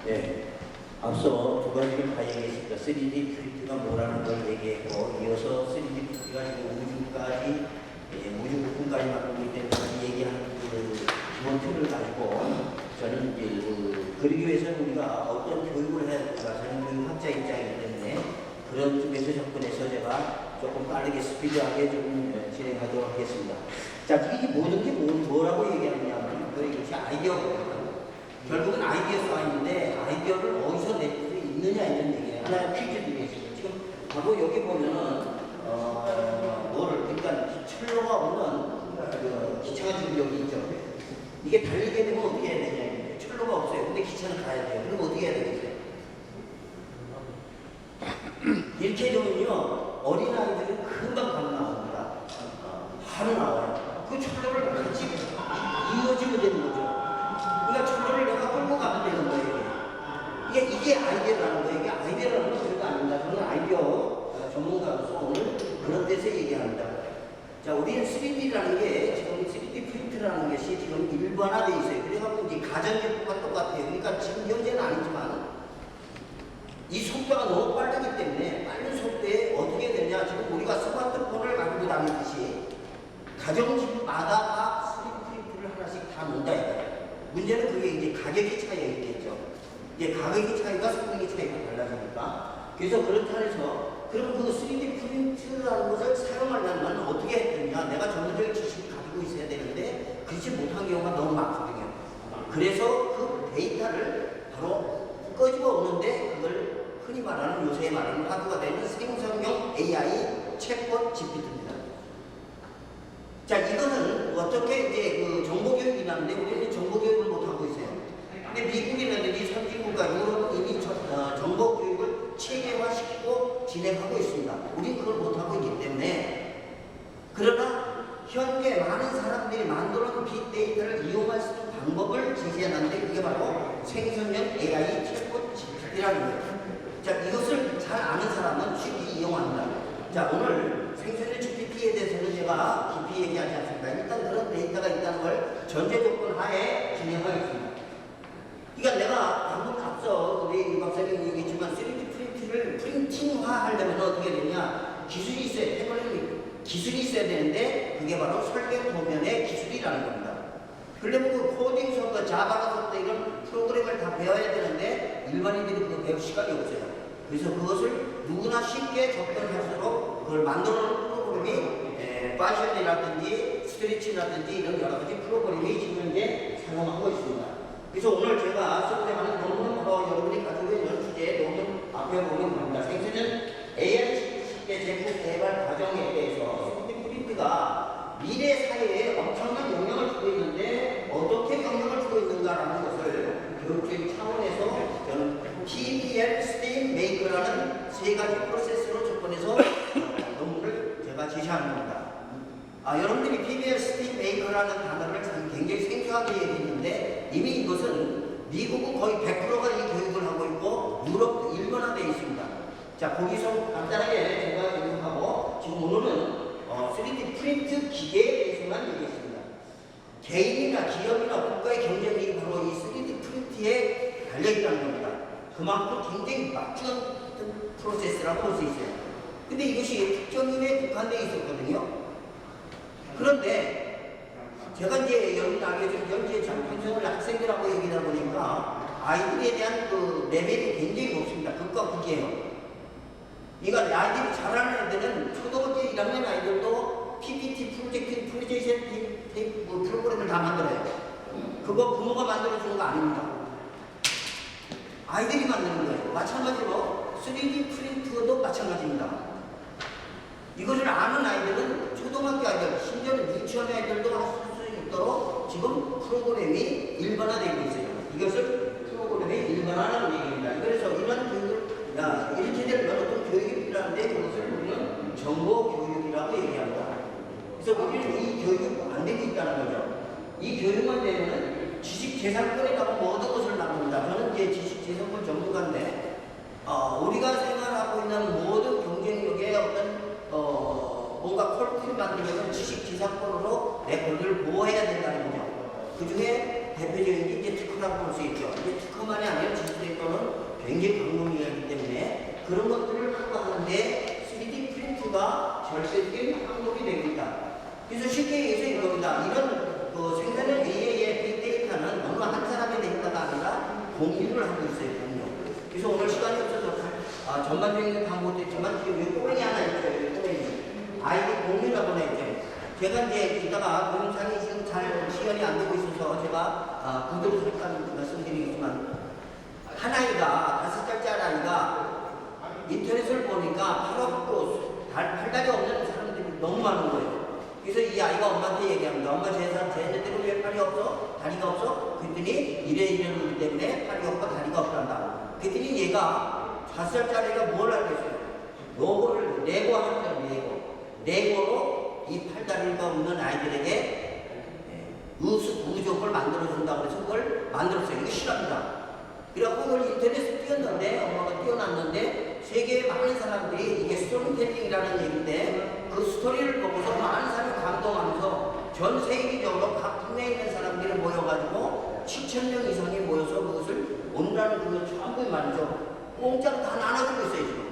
네, 앞서 두 가지를 다 얘기했습니다. 3D 프린트가 뭐라는 걸 얘기했고, 이어서 3D 프린트가 지금 우주까지, 우주 부품까지 만들기 때문에 얘기하는 그 기본 틀을 가지고 저는 이제 그러기 위해서는 우리가 어떤 교육을 해야 될까, 저는 교육학자 입장이기 때문에 그런 쪽에서 접근해서 제가 조금 빠르게 스피드하게 좀 진행하도록 하겠습니다. 자, 이게 모든 게 뭐라고 얘기하느냐면 이것이 아이디어거든요. 결국은 아이디어 쌓이는데 아이디어를 어디서 낼 수 있느냐 이런 얘기예요. 하나의 퀴즈 드리겠습니다. 지금 바로 여기 보면은 그러니까 철로가 없는 기차가 지금 여기 있죠. 이게 달리게 되면 어떻게 해야 되냐? 철로가 없어요. 근데 기차는 가야 돼요. 그럼 어떻게 해야 되겠어요? 이렇게 되면요 어린아이들은 금방 감 나옵니다. 바로 나와요. 그 철로를 같이 이어지면 되는 거죠. 그러니까 철로를 내가 끌고 가면 되는 거예요. 이게 아이디어라는 거예요. 이게 아이디어라는 건 별거 아닙니다. 저는 아이디어 전문가로서 오늘 그런 데서 얘기합니다. 자, 우리는 3D라는 게 지금 3D 프린트라는 것이 지금 일반화되어 있어요. 그래갖고 이제 가전제품과 똑같아요. 그러니까 지금 현재는 아니지만 이 속도가 너무 빠르기 때문에 빠른 속도에 어떻게 되냐. 지금 우리가 스마트폰을 가지고 다니듯이 가정집마다 다 3D 프린트를 하나씩 다 놓는다 이거예요. 문제는 그게 이제 가격의 차이가 있겠죠. 이제 가격의 차이가 성능의 차이가 달라지니까. 그래서 그렇다 해서 그럼 그 3D 프린트라는 것을 사용하려면 어떻게 해야 되냐. 내가 전문적인 지식을 가지고 있어야 되는데 그렇지 못한 경우가 너무 많거든요. 그래서 그 데이터를 바로 꺼지고 오는데 그걸 흔히 말하는 요새 말하는 화두가 되는 생성형 AI 챗봇 GPT입니다. 자, 이거는 어떻게 이제 그 정보교육이 나는데 우리는 정보교육을 못하고 있어요. 근데 미국이라든지 선진국가 유럽은 이미 정보교육을 체계화시키고 진행하고 있습니다. 우리는 그걸 못하고 있기 때문에. 그러나 현재 많은 사람들이 만들어놓은 빅데이터를 이용할 수 있는 방법을 제시해놨는데 그게 바로 생성형 AI 챗봇 GPT라는 거예요. 자, 이것을 잘 아는 사람은 쉽게 이용합니다. 자, 오늘 생성형 GPT에 대해서는 제가 깊이 얘기하지 않습니다. 일단 그런 데이터가 있다는 걸 전제 조건 하에 진행하겠습니다. 그러니까 내가 방금 앞서 우리 이 박사님이 얘기했지만 3D 프린트를 프린팅화 하려면 어떻게 되냐. 기술이 있어야 테크놀로지 기술이 있어야 되는데 그게 바로 설계 도면의 기술이라는 겁니다. 그러려면 그 코딩 소프트, 자바나 소프트 이런 프로그램을 다 배워야 되는데 일반인들이 그거 배울 시간이 없어요. 그래서 그것을 누구나 쉽게 접근할 수 있도록 그걸 만들어 놓은 프로그램이 패션이라든지 스트레치라든지 이런 여러 가지 프로그램이 지금 현재 사용하고 있습니다. 그래서 오늘 제가 선택하는 논문은 바로 여러분이 가지고 있는 주제의 논문 앞에 보면 됩니다. 생성형 AI 쉽게 제품 개발 과정에 대해서 3D 프린트가 미래 사회에 엄청난 영향을 주고 있는데 어떻게 영향을 주고 있는가라는 것을 교육적인 차원에서 저는 PBL 스팀 메이커라는 세 가지 프로세스로 접근해서 논문을 제가 제시하는 겁니다. 여러분들이 PBL 스팀 메이커라는 단어를 굉장히 생소하게 얘기했는데 이미 이것은 미국은 거의 100%가 이 교육을 하고 있고 유럽도 일본화되어 있습니다. 자, 거기서 간단하게 제가 얘기하고 지금 오늘은 3D 프린트 기계에 대해서만 얘기했습니다. 개인이나 기업이나 국가의 경쟁력이 바로 이 3D 프린트에 달려있다는 겁니다. 그만큼 굉장히 막중한 프로세스라고 볼 수 있어요. 근데 이것이 특정인에 국한되어 있었거든요. 그런데 제가 이제 여기 나게 좀 현재 장편성을 학생들하고 얘기하다 보니까 아이들에 대한 그 레벨이 굉장히 높습니다. 극과 극이에요. 그러니까 아이들이 잘하는 애들은 초등학교 1학년 아이들도 PPT 프로젝트 프로그램을 다 만들어요. 그거 부모가 만들어주는 거 아닙니다. 아이들이 만드는 거예요. 마찬가지로 3D 프린트도 마찬가지입니다. 이것을 아는 아이들은 초등학교 아이들, 심지어는 유치원 아이들도 할 수 있도록 지금 프로그램이 일반화되고 있어요. 이것을 프로그램의 일반화라는 얘기입니다. 그래서 이런 교육을 이렇게 되면 어떤 교육이 필요한데 그것을 우리는 정보 교육이라고 얘기합니다. 그래서 우리는 이 교육이 안 되고 있다는 거죠. 이 교육만 되면 지식 재산권이라고 모든 것을 나눕니다. 저는 이제 지식 재산권 전문가인데 우리가 생활하고 있는 모든 경쟁력의 어떤 뭔가 퀄리티를 만들면서 지식 재산권으로 내 권리를 보호해야 된다는 거죠. 그 중에 대표적인 게 이제 특허라고 볼 수 있죠. 이제 특허만이 아니라 지식재산권 그런 것들을 확보하는데 3D 프린트가 절대적인 항목이 됩니다. 그래서 쉽게 얘기해서 이겁니다. 이런 생산형 AI의 빅데이터는 어느 한 사람의 데이터가 아니라 공유를 하고 있어요. 공유. 그래서 오늘 시간이 없어서 전반적인 방법도 있지만 지금 이 꼬맹이 하나 있죠. 이 꼬맹이. 아이디 공유라고 하죠. 제가 이제 이따가 동영상이 지금 잘 시연이 안 되고 있어서 제가 구도로 잠깐 말씀드리겠지만 한 아이가 5살짜리 아이가 인터넷을 보니까 팔 없고 팔다리 없는 사람들이 너무 많은 거예요. 그래서 이 아이가 엄마한테 얘기합니다. 엄마 쟤네들은 왜 팔이 없어? 다리가 없어? 그랬더니 이런 이유 때문에 팔이 없고 다리가 없단다. 그랬더니 얘가 5살짜리가 뭘 알겠어요? 로고를 레고 하는 레고로 이 팔다리가 없는 아이들에게 의족을 만들어준다고 해서 그걸 만들었어요. 이거 싫어합니다. 그래갖고 그걸 인터넷에 띄웠는데 엄마가 띄워놨는데 세계의 많은 사람들이 이게 스토리텔링이라는 얘기인데 그 스토리를 보고서 많은 사람이 감동하면서 전 세계적으로 각 국내에 있는 사람들이 모여가지고 7,000명 이상이 모여서 그것을 온라인 그걸 전부 말이죠. 공짜로 다 나눠주고 있어요. 지금.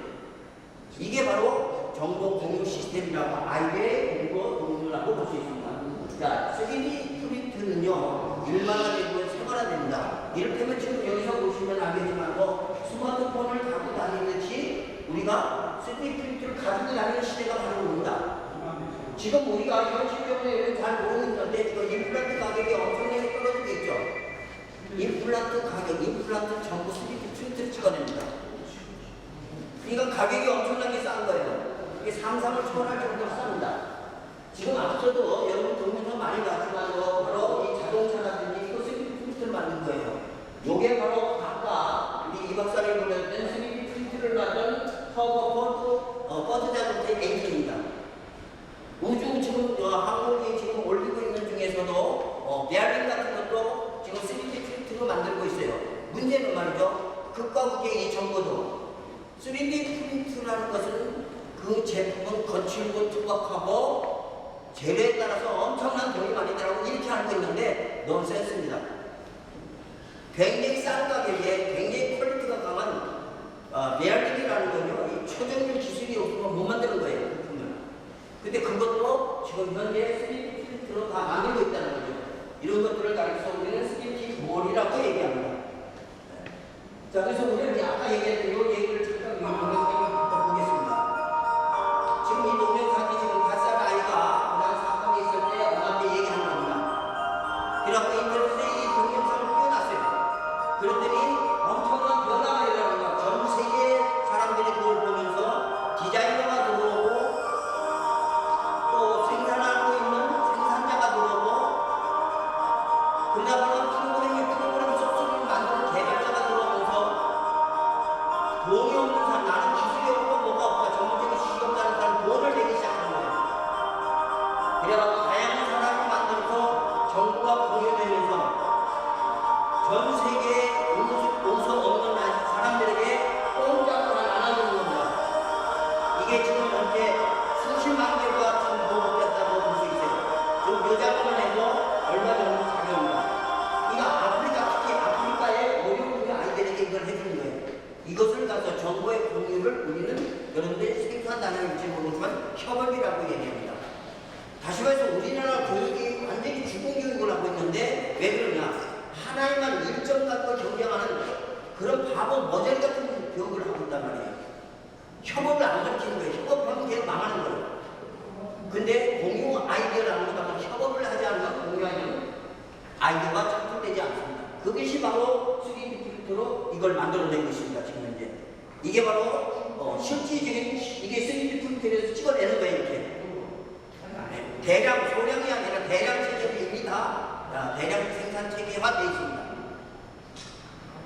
이게 바로 정보 공유 시스템이라고 아이들의 공유라고 볼 수 있습니다. 자, 3D 프린트는요, 일반화되고 생활화됩니다. 이를테면 지금 여기서 보시면 알겠지만, 스마트폰을 갖고 다니듯이 우리가 3D 프린트를 가지고 다니는 시대가 바로 옵니다. 지금 우리가 현실적으로 잘 모르고 있는데, 지금 임플란트 가격이 엄청나게 떨어지고 있죠. 임플란트 전부 3D 프린트를 찍어냅니다. 그러니까 가격이 엄청나게 싼 거예요. 이게 상상을 초월할 정도로 쌉니다. 지금 앞서도 여러분 동영상 많이 봤지만 바로 이 자동차라든지 이거 3D 프린트를 만든 거예요. 요게 바로 아까 우리 이 박사님 보냈던 3D 프린트를 만든 버드 자동차 엔진입니다. 우주 지금 항공기 지금 올리고 있는 중에서도 베어링 같은 것도 지금 3D 프린트로 만들고 있어요. 문제는 말이죠. 극과 극의 이 정보도 3D 프린트라는 것은 그 제품은 거칠고 투박하고 재료에 따라서 엄청난 돈이 많이 들어가고 이렇게 알고 있는데 넌센스입니다. 굉장히 싼 가격에 굉장히 퀄리티가 강한 베어링이라는 건요, 이 초정밀 기술이 없으면 못 만드는 거예요. 근데 그것도 지금 현재 3D 프린트로 다 만들고 있다는 거죠. 이런 것들을 가리켜서 우리는 3D 몰이라고 얘기합니다. 자, 그래서 우리는 아까 얘기했던 이 얘기를 잠깐 동영상에 보겠습니다. 지금 이 동영상이 지금 5살 아이가 그런 사건이 있을 때 엄마한테 얘기하는 겁니다. 그래갖고 인터넷에 이 동영상을 띄워놨어요. 그랬더니 엄청난 변화가 일어나는 거야. 전 세계 사람들이 그걸 보면서 디자이너가 들어오고 또 생산하고 있는 생산자가 들어오고 그러다 보면 프로그램 소스를 만드는 개발자가 들어오면서 돈이 없는 사람, 나는 기술이 없고 뭐가 없고 전문적인 지식이 없다는 사람 돈을 내기 시작하는 거예요. 그래갖고 다양한 사람을 만들어서 정부가 공유되면서 전 세계에 옷을 없는 사람들에게 공짜로 나눠주는 겁니다. 이게 지금 현재 수십만 개가 지금 보급됐다고 볼 수 있어요. 지금 요 작업을 해도 얼마 정도 가격입니다. 이거 특히 아프리카의 어려운 아이들에게 이걸 해주는 거예요. 이것을 가서 정보의 공유를 우리는 여러분들이 생소한 단어일지 모르지만 협업이라고 얘기합니다. 다시 말해서 우리나라 교육이 완전히 죽은 교육을 하고 있는데 왜 그러냐? 하나에만 일점 갖고 경쟁하는 그런 바보 머저리 같은 교육을 하고 있단 말이에요. 협업을 안 가르치는 거예요. 협업하면 계속 망하는 거예요. 근데 공유 아이디어라는 것은 협업을 하지 않으면 공유하면 아이디어가 창출되지 않습니다. 그것이 바로 3D 프린터로 이걸 만들어내고 있습니다. 지금 현재. 이게 바로 실질적인 이게 3D 프린터에서 찍어내는 거예요. 이렇게. 대량 소량이 아니라 대량 체계로 이미 다 대량 생산 체계화되어 있습니다.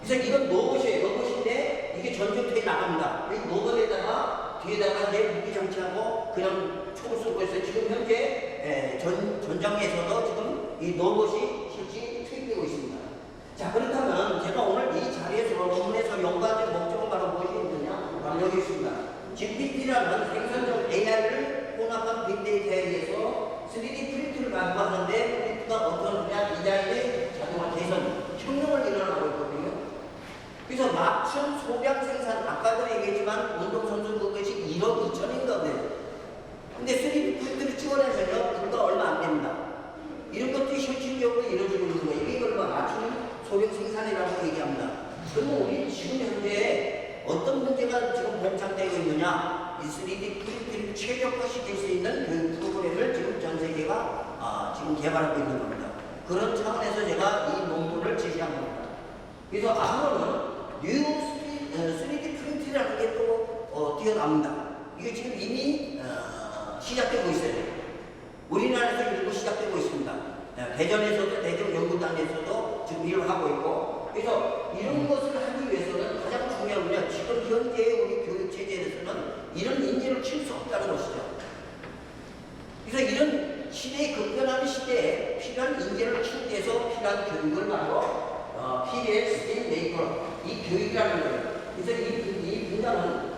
그래서 이건 로봇이에요. 로봇인데 이게 전쟁터에 나갑니다. 이 로봇에다가 뒤에다가 내 무기 장치하고 그냥 총을 쏘고 있어요. 지금 현재 전장에서도 지금 이 로봇이 실제 투입되고 있습니다. 자, 그렇다면 제가 오늘 이 자리에서 논문에서 연구한 목적은 바로 무엇이 있느냐? 바로 여기 있습니다. GPT라는 생성적 AI를 혼합한 빅데이터에 의해서 3D 프린트를 가공하는데 프린트가 어떤 분야 디자인의 자동화 개선, 혁명을 일어나고 있거든요. 그래서 맞춤 소량 생산, 아까도 얘기했지만 운동선수 그것이 1억 2천인가 그래요. 근데 3D 프린트를 찍어내면요 불과 얼마 안 됩니다. 이런 것들이 실질적으로 이루어지고 있는 거예요. 이걸 맞춤 소량 생산이라고 얘기합니다. 그러면 우리 지금 현재 어떤 문제가 지금 봉착되고 있느냐? 이 3D 프린트를 최적화시킬 수 있는 교육 프로그램을 지금 전 세계가 지금 개발하고 있는 겁니다. 그런 차원에서 제가 이 논문을 제시한 겁니다. 그래서 앞으로는 뉴 3D 프린트라는 게 또 뛰어납니다. 이게 지금 이미 시작되고 있어요. 우리나라에서 일부 시작되고 있습니다. 대전에서도, 대전연구단에서도 지금 일을 하고 있고, 그래서 이런 것을 하기 위해서는 가장 중요한 건 지금 현재 우리 교육체제에서는 이런 인재를 키울 수 없다는 것이죠. 그래서 이런 시대의 급변하는 시대에 필요한 인재를 키우기 위해서 필요한 교육을 바로 PBL 스킬 메이커, 이 교육이라는 거예요. 그래서 이 분야는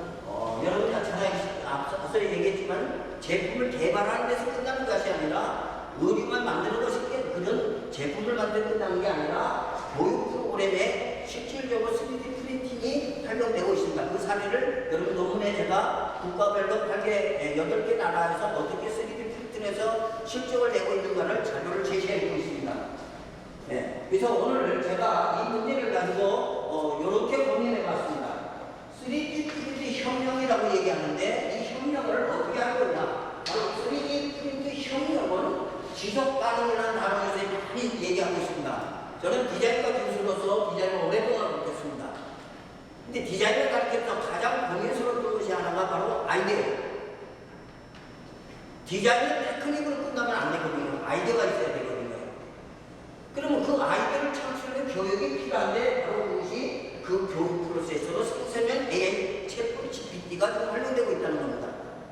여러분 다 잘 앞서 얘기했지만 제품을 개발하는 데서 끝나는 것이 아니라 의류만 만드는 것이 그런 제품을 만드는 끝나는 게 아니라 교육 프로그램에 실질적으로 3D 프린팅이 활용되고 있습니다. 그 사례를 여러분 논문에 제가 국가별로 8개 나라에서 어떻게 3D 프린팅에서 실적을 내고 있는가를 자료를 제시하고 있습니다. 네. 그래서 오늘 제가 이 문제를 가지고 이렇게 고민해 봤습니다. 3D 프린트 혁명이라고 얘기하는데 이 혁명을 어떻게 할 거냐? 바로 3D 프린트 혁명은 지속 가능이라는 단어에서 많이 얘기하고 있습니다. 저는 디자인과 교수로서 디자인을 오랫동안 못했습니다. 근데 디자인을 가르치면서 가장 고민스러운 것이 하나가 바로 아이디어. 디자인은 테크닉으로 끝나면 안 되거든요. 아이디어가 있어야 되거든요. 그러면 그 아이디어를 창출하는 교육이 필요한데 바로 그것이 그 교육 프로세스로 생성된 AI 챗봇 GPT가 지금 활용되고 있다는 겁니다.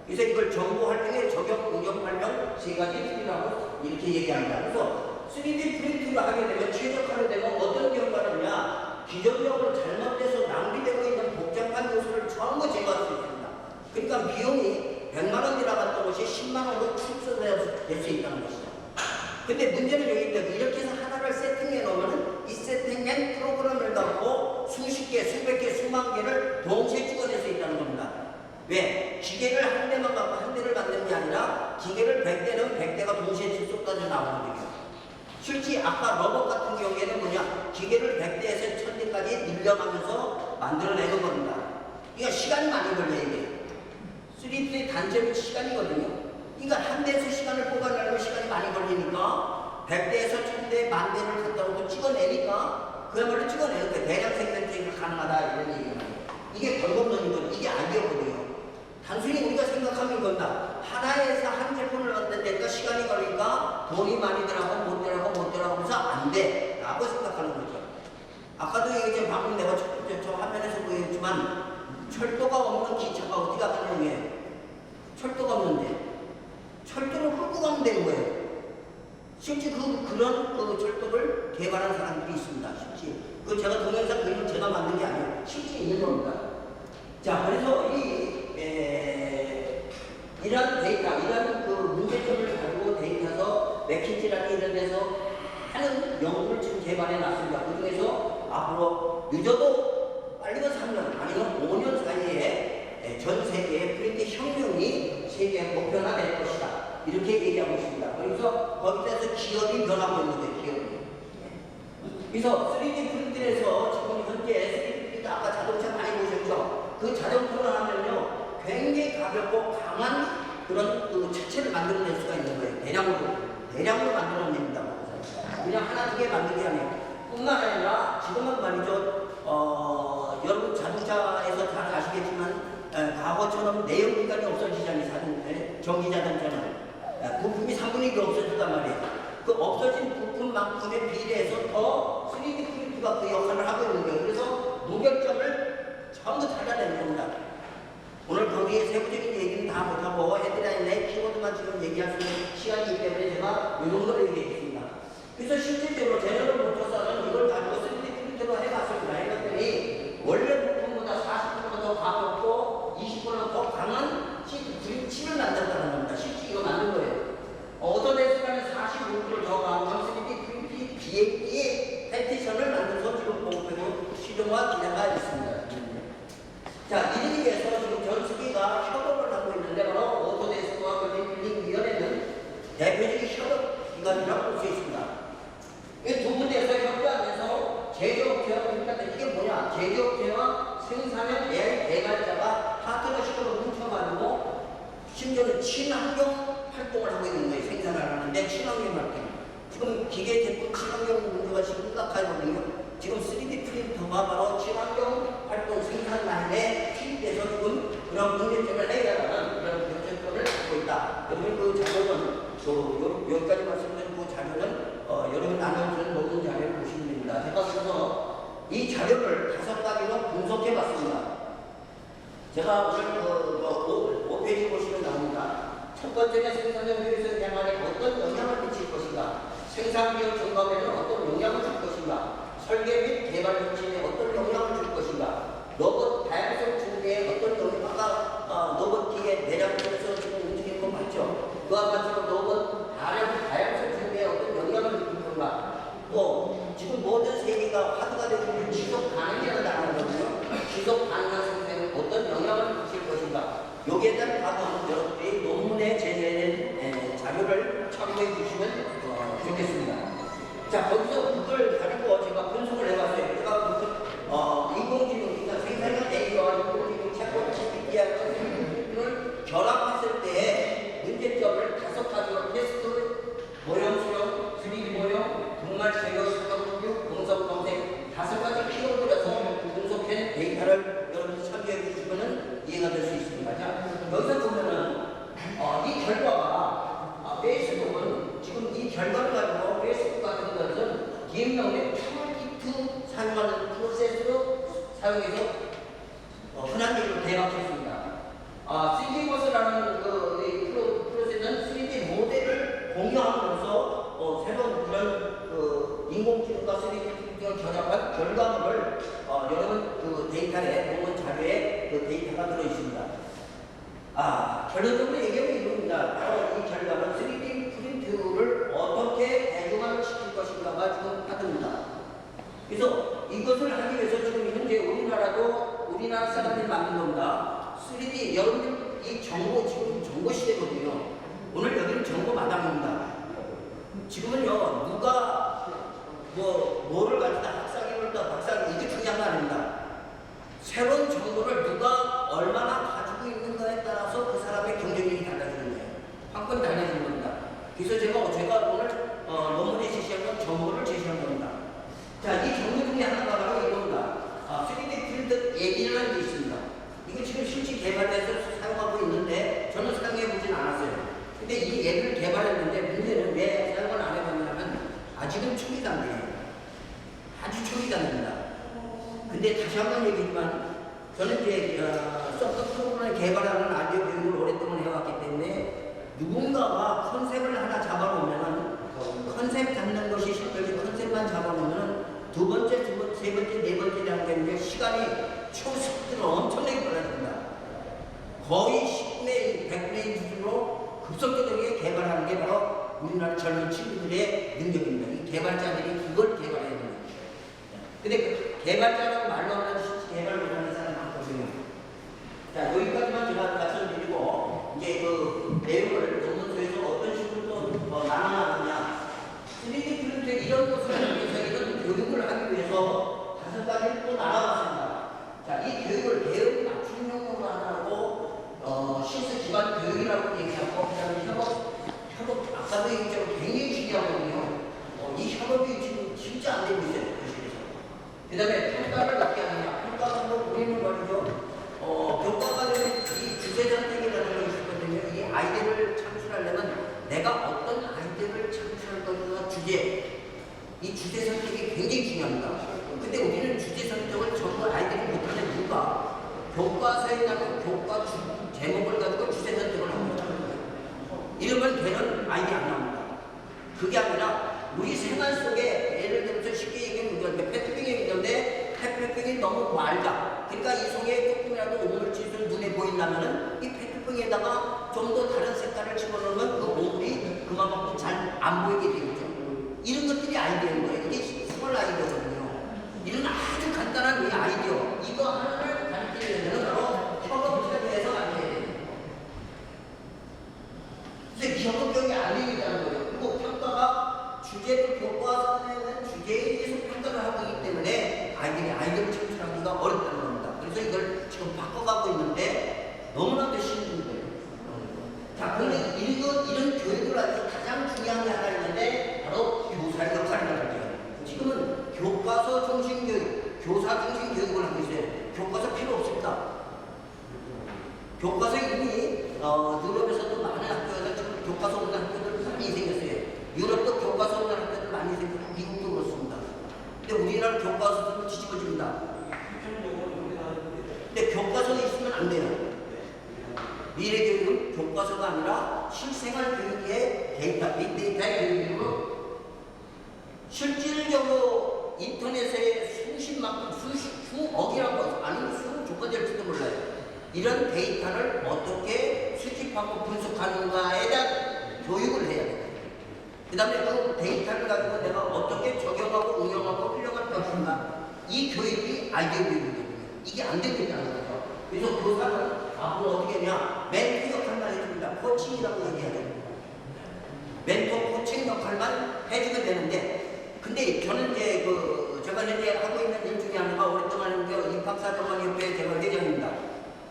그래서 이걸 정보 활용에 적용, 응용 활용 세 가지 틀이라고 이렇게 얘기합니다. 그래서 3D 프린팅을 하게 되면 최적화를 되면 어떤 결과느냐? 기존적으로 잘못돼서 낭비되고 있는 복잡한 요소를 전부 제거할 수 있습니다. 그러니까 비용이 100만 원 들어갔던 것이 10만 원으로 축소될 수 있다는 것이죠. 근데 문제는 여기 있는데 이렇게 해서 하나를 세팅해 놓으면 이 세팅된 프로그램을 갖고 수십 개, 수백 개, 수만 개를 동시에 찍어낼 수 있다는 겁니다. 왜? 기계를 한 대만 갖고 한 대를 만드는 게 아니라 기계를 100대는 100대가 동시에 출속까지 나오거든요. 실제 아까 로봇 같은 경우에는 뭐냐? 기계를 100대에서 1000대까지 늘려가면서 만들어내는 겁니다. 이거 시간이 많이 걸려요, 이게. 3D의 단점이 시간이거든요. 그러니까 한 대에서 시간을 뽑아내려면 시간이 많이 걸리니까 100대에서 1000대, 만 대를 갖다 놓고 찍어내니까 그야말로 찍어내는 거예요. 대량 생산성이 가능하다 이런 얘기입니다. 이게 방법론이거든요. 이게 아니었거든요. 단순히 우리가 생각하는 겁니다. 하나에서 한 제품을 만드니까 시간이 걸리니까 돈이 많이 들어가고 못 들어가고 하면서 안 돼 라고 생각하는 거죠. 아까도 얘기했지만 방금 내가 저 화면에서 보였지만 철도가 없는 기차가 어디가 가능해요? 철도가 없는데 철도를 끌고 가면 되는 거예요. 실제 그런 철도를 개발한 사람들이 있습니다. 실제 그 제가 동영상 그림을 제가 만든 게 아니에요. 실제 있는 겁니다. 자, 그래서 이런 데이터, 이런 그 문제점을 가지고 데이터에서 맥킨지라는 이런 데서 하는 연구를 지금 개발해 놨습니다. 그 중에서 앞으로 늦어도 빨리면 3년 아니면 5년 사이에 전 세계의 프린트 혁명이 세계의 목표가 될 것이다. 이렇게 얘기하고 있습니다. 그래서 거기서 기업이 변하고 있는 거예요, 기업이. 그래서 3D 프린트에서 지금 현재 3D 프린트 아까 자동차 많이 보셨죠? 그 자동차를 하면요. 굉장히 가볍고 강한 그런 차체를 만들어낼 수가 있는 거예요. 대량으로 만들어냅니다. 그냥 하나 두 개 만든 게 아니에요. 뿐만 아니라 지금은 말이죠. 여러분 자동차에서 잘 아시겠지만 과거처럼 내연 기관이 없어지잖아요. 전기 자동차는 부품이 3분의 1이 없어졌단 말이에요. 그 없어진 부품만큼에 비례해서 더 3D 프린트가 그 역할을 하고 있는 거예요. 그래서 무결점을 전부 달아내는 겁니다. 오늘 거기에 세부적인 얘기는 다 못하고 헤드라인에 키워드만 지금 얘기할 수 있는 시간이기 때문에 제가 이 정도로 얘기했습니다. 그래서 실질적으로 제너럴 모터스는 이걸 가지고 3D 프린트로 해봤습니다. 해봤더니 원래 부품보다 40% 더 가볍고 20% 더 강한 칩을 만든다는 겁니다. 실제 이거 만든 거예요. 오토데스크는 45%를 더 강한 3D 프린트 비행기의 패티션을 만들어서 지금 공부하고 시동과 기능가 제조업체와 그러니까 이게 뭐냐? 제조업체와 생산형 AI 개발자가 파트너십으로 뭉쳐가지고 심지어는 친환경 활동을 하고 있는 거예요. 생산을 하는데 친환경 활동. 지금 기계 제품 친환경 문제가 심각하거든요. 지금 3D 프린터가 바로 친환경 활동 생산 라인에 투입돼서 지금 그런 문제점을 해결하는 그런 문제점을 갖고 있다. 여러분 그 자료는 여기까지 말씀드린 그 자료는 여러분 나눠주는 논문 자료를 보시면 됩니다. 제가 그래서 이 자료를 5가지로 분석해 봤습니다. 제가 오늘 5페이지 보시면 나옵니다. 첫 번째는 생산형 효율성 향하에 어떤 영향을 미칠 것인가, 생산비용 증감에는 어떤 영향을 줄 것인가, 설계 및 개발 정신에 어떤 영향을 줄 것인가, 로봇 다양성 준비에 어떤 영향, 아까 로봇기의 내장에서 지금 움직이는 거 맞죠? 그와 같이 로봇 다양성 준비에 어떤 영향을 줄 건가, 또 지금 모든 세계가 화두가 되고 있는 지속 가능이라는 단어거든요. 지속 가능한 생산에 어떤 영향을 미칠 것인가, 여기에 대한 답은 여러분들이 논문에 제시된 자료를 참고해 주시면 좋겠습니다. 자, 거기서 그걸 가지고 제가 분석을 해봤어요. 제가 인공지능, 그러니까 생산형 AI와 인공지능 챗봇 GPT를 결합했을 때의 문제점을 5가지로 테스트, 모형 수용, 3D 모형, 분말 제거, 수정, 공석 검색 5가지 키워드라서 분석한 데이터를 여러분이 참조해 주시면 이해가 될 수 있습니다. 자, 여기서 보면은 이 결과가 페이스북은 지금 이 결과를 가지고 페이스북 같은 것은 DM명의 툴키트 사용하는 프로세스로 사용해서 흔한 얘기로 대박했습니다. 3D 버스라는 프로세스는 3D 모델을 공유함으로써 새로운 그런 인공지능과 3D 프린팅을 결합한 결과물을 여러분 그 데이터에 논문 자료에 그 데이터가 들어 있습니다. 결론적으로 얘기하면 이겁니다. 바로 이 결과는 3D 프린트를 어떻게 대중화를 시킬 것인가가 지금 하드입니다. 그래서 이것을 하기 위해서 지금 현재 우리나라 사람들이 만든 겁니다. 3D, 여러분들 이 지금 정보 시대거든요. 오늘 여기는 정보 마당입니다. 지금은요, 누가 뭐를 가지다 학사기를 박사기 이게 중요한 거 아닙니다. 새로운 정보를 누가 얼마나 가지고 있는가에 따라서 그 사람의 경쟁력이 달라지는 거예요. 한건 달라지는 겁니다. 그래서 제가 오늘 논문에 제시한 건 정보를 제시한 겁니다. 자, 이 정보 중에 하나가 바로 이겁니다. 3D 프린트 앱이라는 게 있습니다. 이거 지금 실제 개발돼서 사용하고 있는데 저는 사용해보진 않았어요. 근데 이 앱을 개발했는데 문제는 왜 사용을 안 해봤냐면 아직은 초기 단계예요. 아주 초기 단계입니다. 근데 다시 한번 얘기지만 저는 이제 소프트 프로그램을 개발하는 아이디어 교육을 오랫동안 해왔기 때문에 누군가가 컨셉을 하나 잡아놓으면 컨셉 잡는 것이 힘들지 컨셉만 잡아놓으면 두 번째, 세 번째, 네 번째 단계인데 시간이 초속도로 엄청나게 빨라집니다. 거의 10분의 100분의 1 수준으로 급속도적으로 개발하는 게 바로 우리나라 젊은 친구들의 능력입니다. 이 개발자들이 그걸 개발해야 됩니다. 근데 그 개발자라고 말로 하는 실제 개발 못하는 사람 많거든요. 자, 여기까지만 제가 말씀드리고 이제 그 내용을 논문서에서 어떤 식으로 또 나눠나가냐. 3D 프린트 이런 것을 하기 위해서 이런 교육을 하기 위해서 5가지를 또 나눠봤습니다. 자, 이 교육을 배움 맞춤형으로 하나고 실습 기반 교육이라고 얘기하고 그다음에 협업 아까도 얘기했지만 굉장히 중요하거든요. 이 협업이 지금 진짜 안 되고 있어요. 그 다음에 평가를 어떻게 하느냐. 평가가 우리는 말이죠. 교과과정에 이 주제 선택이라는 게 있거든요. 이 아이디어를 창출하려면 내가 어떤 아이디어를 창출할 것인가 이 주제 선택이 굉장히 중요합니다. 근데 우리는 주제 선택을 전부 아이디어를 못하는 이유가 교과서에 나온 교과 제목을 가지고 주제 선택을 하고 있잖아요. 이러면 되는 아이디어 안 나옵니다. 그게 아니라 우리 생활 속에 예를 들어서 쉽게 얘기하면 페트병이 있는데 페트병이 너무 맑아. 그러니까 이 속에 조금이라도 오물질을 눈에 보인다면은 이 페트병에다가 좀 더 다른 색깔을 집어넣으면 그 오물이 그만큼 잘 안 보이게 되겠죠. 이런 것들이 아이디어인 거예요. 이게 스몰 아이디어거든요. 이런 아주 간단한 이 아이디어 이거 하나를 가르치려면 바로 협업체에서 만들어야 돼요. 그래서 협업력이 아니겠다는 거예요. 그리고 평가가 주제를 교과서에는 주제에 대해서 평가를 하고 있기 때문에 너무나도 힘든 거예요. 자, 그런데 이런 교육을 아주 가장 중요한 게 하나 있는데 바로 교사의 역할이라고 해요. 지금은 교과서 중심 교육, 교사 중심 교육을 하고 있어요. 교과서 필요 없습니다. 교과서 이미 유럽에서도 많은 학교에서 지금 교과서 없는 학교들 많이 생겼어요. 유럽도 교과서 없는 학교들 많이 생겼고 미국도 그렇습니다. 근데 우리나라 교과서들은 뒤집어집니다. 근데 교과서는 있으면 안 돼요. 미래 교육은 교과서가 아니라 실생활 교육의 데이터, 빅데이터의 교육으로 실질적으로 인터넷에 수억이라고 아니면 수억 조건될지도 몰라요. 이런 데이터를 어떻게 수집하고 분석하는가에 대한 교육을 해야 돼요. 그 다음에 그 데이터를 가지고 내가 어떻게 적용하고 응용하고 활용할 것인가. 이 교육이 아이디어 교육이거든요. 이게 안 되겠다는 거죠. 그래서 교사는 앞으로 어떻게 하냐. 멘토 역할만 해줍니다. 코칭이라고 얘기하죠. 멘토 코칭 역할만 해주게 되는데, 근데 저는 이제 제가 이제 하고 있는 일 중에 하나가 오랫동안 입학사정관협회 제가 회장입니다.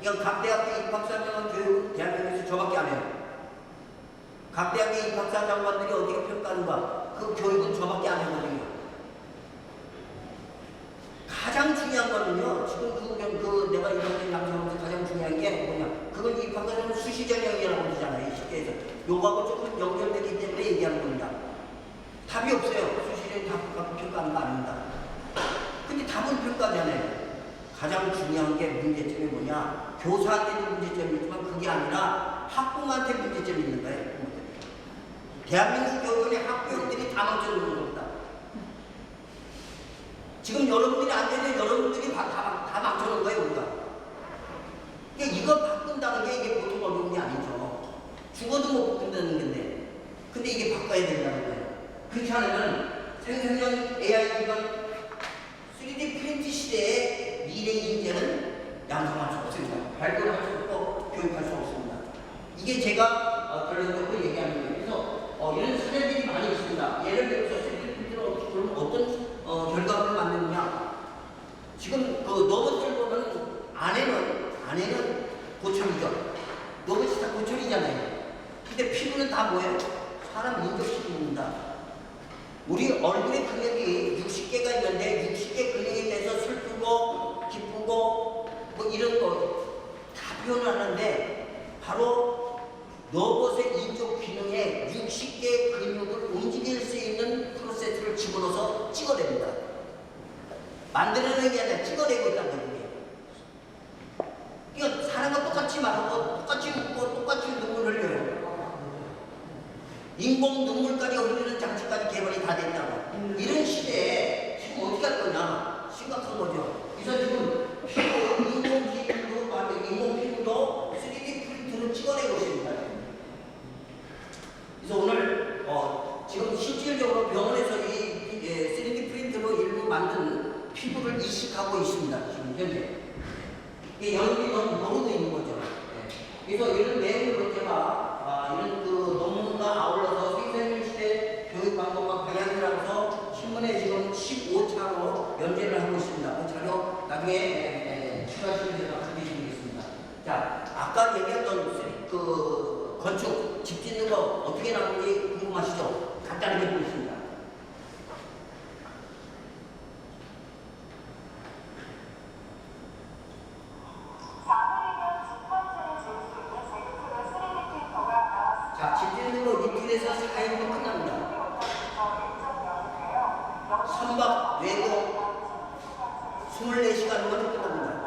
이건 각 대학교 입학사정관 교육은 대한민국에서 저밖에 안 해요. 각 대학교 입학사정관들이 어떻게 평가하는가, 그 교육은 저밖에 안 하거든요. 가장 중요한 거는요, 지금 내가 이런 양성하면서 가장 중요한 게 뭐냐, 그건 입학사정관 수시전형이라고 그러잖아요. 쉽게 해서 요거하고 조금 연결되기 때문에 얘기하는 겁니다. 답이 없어요. 수시전형 답 평가하는 거 아닙니다. 근데 답은 평가잖아요. 가장 중요한 게 문제점이 뭐냐, 교사한테는 문제점이 있지만 그게 아니라 학부모한테 문제점이 있는 거예요. 대한민국 교육의 학부형들이 다 망쳐놓는 겁니다. 지금 여러분들이 안 되면 여러분들이 다 망쳐놓은 거예요, 우리가. 그러니까 이거 바꾼다는 게 이게 보통 어려운 게 아니죠. 죽어도 못 바꾼다는 건데. 근데 이게 바꿔야 된다는 거예요. 그렇지 않으면 생성형 AI 기반 3D 프린트 시대의 미래 인재는 양성할 수 없습니다. 발굴할 수 없고 교육할 수 없습니다. 이게 제가 결론적으로 얘기하는 거예요. 그래서 이런 사례들이 많이 있습니다. 예를 들어서 3D 프린트로 어떤 결과물을 만드느냐. 지금 로봇들 보면 안에는 고철이죠. 로봇이 다 고철이잖아요. 근데 피부는 다 뭐예요? 사람 인격식입니다. 우리 얼굴의 근육이 60개가 있는데 60개 근육에 대해서 슬프고 기쁘고 뭐 이런 거 다 표현을 하는데 바로 로봇의 인조 기능에 60개 근육을 움직일 수 있는 프로세스를 집어넣어서 찍어냅니다. 만들어내는 게 아니라 찍어내고 있다는 거예요. 그러니까 사람과 똑같이 말하고 똑같이 웃고 똑같이 눈물 흘려요. 인공 눈물까지 흘리는 장치까지 개발이 다 됐다고. 이런 시대에 지금 어떻게 할 거냐? 심각한 거죠. 그래서 지금 인공 피부도 3D 프린트로 찍어내고 있습니다. 그래서 오늘 지금 실질적으로 병원에서 이 3D 프린트로 일부 만든 피부를 이식하고 있습니다. 지금 현재. 이게 여러분이 너무 모르고 있는 거죠. 그래서 이런 내용으로 제가 이런 논문과 아울러서 생생일 시대 교육 방법과 방향이라서 신문에 지금 15차로 연재를 하고 있습니다. 그 자료 나중에 추가하시면 제가 준비해드리겠습니다. 자, 아까 얘기했던 건축, 집 짓는 거 어떻게 나오는지 궁금하시죠? 간단하게 보겠습니다. 자, 집 짓는 거 이틀에서 4일이면 끝납니다. 선박 외고 24시간이면 끝납니다.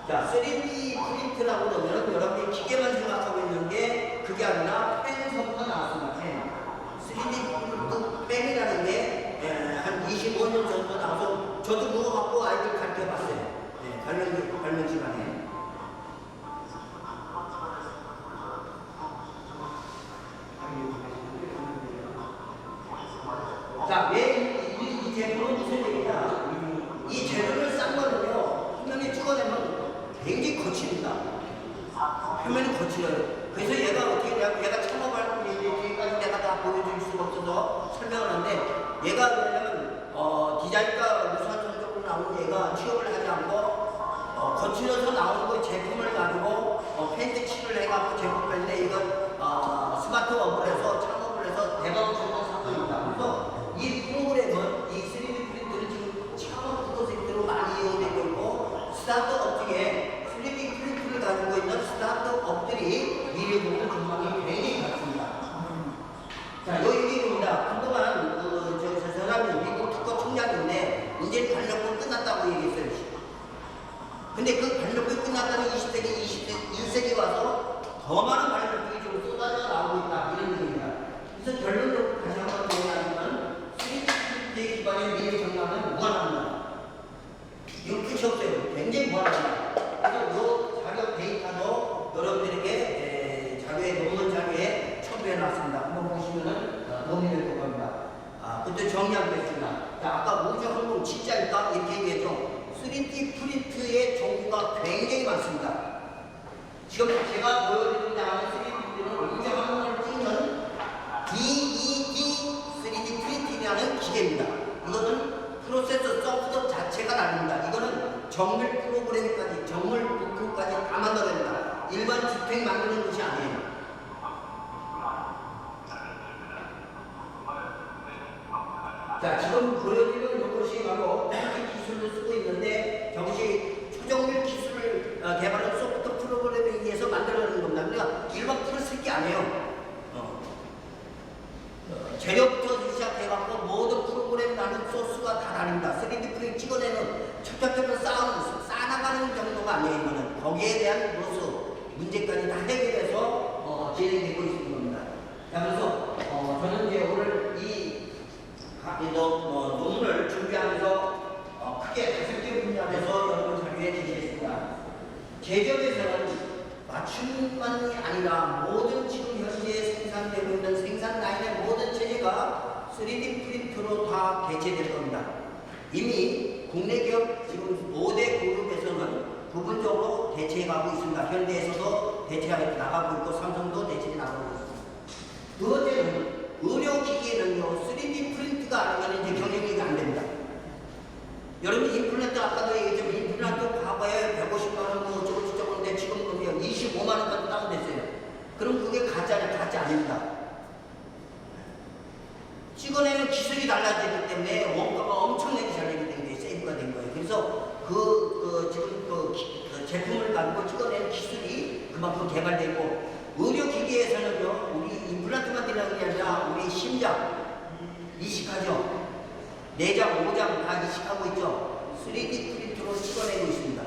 자, 3D 프린트라고 그러면 여러분이 기계만 생각하고 있는 게 그게 아니라 펜 선포가 나왔습니다. 펜. 3D 프린트 펜이라는 게 한 25년 정도 나와서 저도 그거 갖고 아이들 가르쳐봤어요. 관련 시간에. 자, 왜 이 제품은 무슨 얘기냐? 이 재료를 싼 거는요, 표면에 찍어내면 굉장히 거칩니다. 표면이 거칠어요. 그래서 얘가 어떻게 되냐면, 얘가 창업할 뒤에까지 내가 다 보여줄 수가 없어서 설명을 하는데, 얘가 왜냐면, 디자인과 우수한 성적으로 나온 얘가 취업을 하지 않고, 거칠어서 나오는 그 제품을 가지고, 펜트 칠을 해갖고 제품을 했는데, 이건, 스마트업을 해서 창업을 해서 대박을 주는 상품입니다. 그래서 이 프로그램은 이 3D 프린트는 지금 창업 프로젝트로 많이 이용되고 있고, 스타트업 중에 3D 프린트를 가지고 있는 스타트업들이 미래 보는 전망이 굉장히 많습니다. 자, 요 얘기입니다. 한동안 저 사람이 미국 특허 총장인데 이제 발령은 끝났다고 얘기했어요. 근데 그 발령이 끝났다는 21세기 와서 더 많은 발령이 좀 쏟아져 나오고 있다 이런 얘기입니다. 그래서 결론적으로 다시 한번 정리하면 3D 프린트의 기반의 미래 전망은 무한합니다. 이거 끝이 없어요. 굉장히 무한합니다. 그래서 이 자료 데이터도 여러분들에게 자료에 논문 자료에 첨부해 놨습니다. 한번 보시면은 도움이 될 것 겁니다. 그때 정리하겠습니다. 자, 아까 우주 항공 진짜일까 이렇게 얘기했죠. 3D 프린트의 종류가 굉장히 많습니다. 지금 제가 보여드리는 3D 프린트는 우주 항공을 찍는 DED 3D 프린팅이라는 기계입니다. 이거는 프로세서 소프트 자체가 다릅니다. 이거는 정밀 프로그램까지, 정밀 부품까지 다 만들어냅니다. 일반 주택 만드는 것이 아니에요. 자, 지금 보여드리는 이것이 바로 펜트 기술을 쓰고 있는데 저것이 초정밀 기술을 개발한 소프트 프로그램에 의해서 만들어내는 겁니다. 그러니까 일반 풀을 쓸 게 아니에요. 재료부터 시작해갖고 모든 프로그램 나는 소스가 다 다릅니다. 3D 프린트 찍어내는 첩첩첩 쌓아나가는 정도가 아니에요. 이거는 거기에 대한 문제까지 다 해결해서 진행되고 있는 겁니다. 자, 그래서 저는 이제 오늘 이 논문을 준비하면서 크게 5개 분야에서 여러분 자료에 제시했습니다. 제조업에서는 맞춤만이 아니라 모든 지금 현재 생산되고 있는 생산 라인의 모든 체제가 3D 프린터로 다 대체될 겁니다. 이미 국내 기업 지금 5대 그룹에서는 부분적으로 대체해가고 있습니다. 현대에서도 대체해 나가고 있고 삼성도 대체해 나가고 있습니다. 두 번째는 의료기기는요, 3D 프린트가 아니면 이제 경쟁력이 안 됩니다. 여러분, 임플란트 아까도 얘기했지만, 임플란트 과거에 150만원 뭐 어쩌고저쩌고인데 지금 25만원까지 다운됐어요. 그럼 그게 가짜 아닙니다. 찍어내는 기술이 달라지기 때문에 원가가 엄청나게 잘 되기 때문에 세이브가 된 거예요. 그래서 지금 제품을 가지고 찍어내는 기술이 그만큼 개발되고, 의료기기에서는요, 우리 임플란트만 들어가는 게 아니라 우리 심장 이식하죠. 내장, 오장 다 이식하고 있죠. 3D 프린트로 찍어내고 있습니다.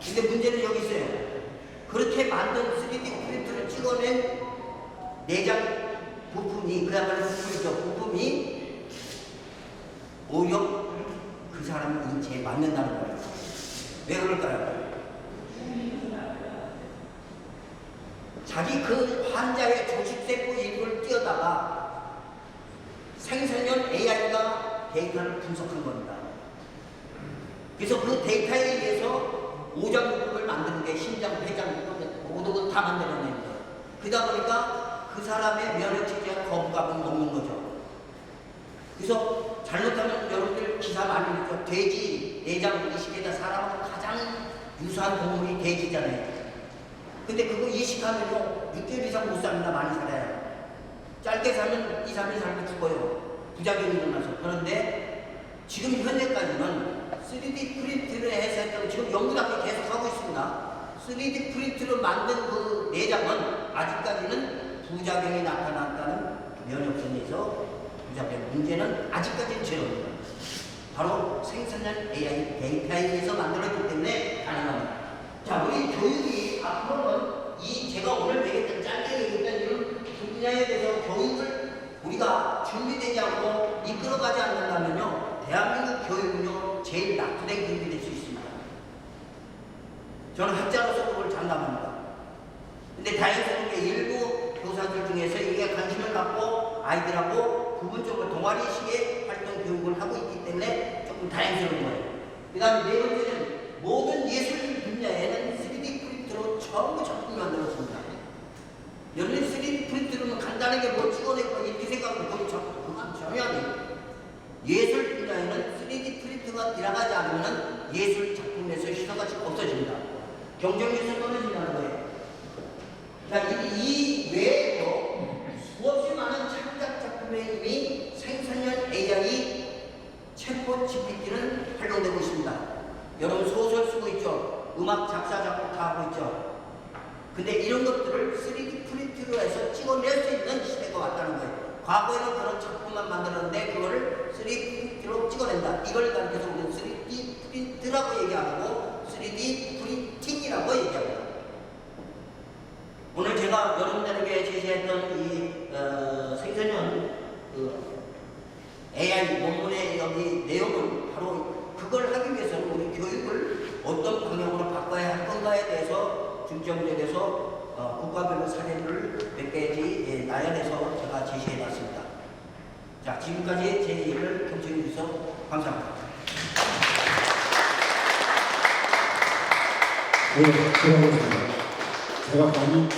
근데 문제는 여기 있어요. 그렇게 만든 3D 프린트를 찍어낸 내장 부품이, 그야말로 부품이 오히려 그 사람 인체에 맞는다는 거예요. 왜 그럴까요? 자기 그 환자의 조직세포 일부를 띄어다가 생성형 AI가 데이터를 분석한 겁니다. 그래서 그 데이터에 의해서 오장 부품을 만드는 게 심장, 폐장 부품 모두 다 만들어내는 거예요. 그러다 보니까 그 사람의 면역체계가 거부감을 먹는 거죠. 그래서 잘못하면 여러분들 기사 많이 읽죠. 돼지 내장 이식에다 사람하고 가장 유사한 동물이 돼지잖아요. 근데 그거 이식하면요 6개월 이상 못 삽니다. 많이 살아요. 짧게 살면 2, 3일 살면 죽어요. 부작용이 일어나서. 그런데 지금 현재까지는 3D 프린트를 해서 했던, 지금 연구단계 계속 하고 있습니다. 3D 프린트로 만든 그 내장은 아직까지는 부작용이 나타났다는 면역성에서 부작용 문제는 아직까지는 제로입니다. 바로 생산형 AI 데이터에 의해서 만들어졌기 때문에 가능합니다. 자, 우리 교육이 앞으로는 제가 오늘 배웠던 짧게 얘기했던 이런 분야에 대해서 교육을 우리가 준비되지 않고 이끌어가지 않는다면요, 대한민국 교육은요 제일 낙후된 교육이 될 수 있습니다. 저는 학자로서 그걸 장담합니다. 근데 다행스럽게 일부 교사들 중에서 이게 관심을 갖고 아이들하고 부분적으로 동아리식의 활동 교육을 하고 있기 때문에 조금 다행스러운 거예요. 그 다음에 네 번째는 모든 예술 분야에는 3D 프린트로 전부 작품을 만들었습니다. 여러분 3D 프린트로는 간단하게 뭐 찍어내고 이렇게 생각하면 거의 그건 전혀 아니에요. 예술 분야에는 3D 프린트가 들어가지 않으면 예술 작품에서 희소같이 없어집니다. 경쟁에서 떨어진다는 거예요. 자, 이 외에도 수없이 많은 창작 작품에 이미 생산형 AI 챗봇 GPT는 활용되고 있습니다. 여러분 소설 쓰고 있죠? 음악 작사 작곡 다 하고 있죠? 근데 이런 것들을 3D 프린트로 해서 찍어낼 수 있는 시대가 왔다는 거예요. 과거에는 그런 작품만 만들었는데 그거를 3D 프린트로 찍어낸다. 이걸 가리켜서 우리는 3D 프린트라고 얘기 안 하고 3D 프린팅이라고 얘기합니다. 오늘 제가 여러분들에게 제시했던 이 생산형 AI 논문의 여기 내용은 바로 그걸 하기 위해서는 우리 교육을 어떤 방향으로 바꿔야 할 건가에 대해서 중점적에서 국가별로 사례를 몇 가지 나열해서 제가 제시해봤습니다. 자, 지금까지 제 얘기를 경청해 주셔서 감사합니다. 네, 들어보겠습니다. 제가 많이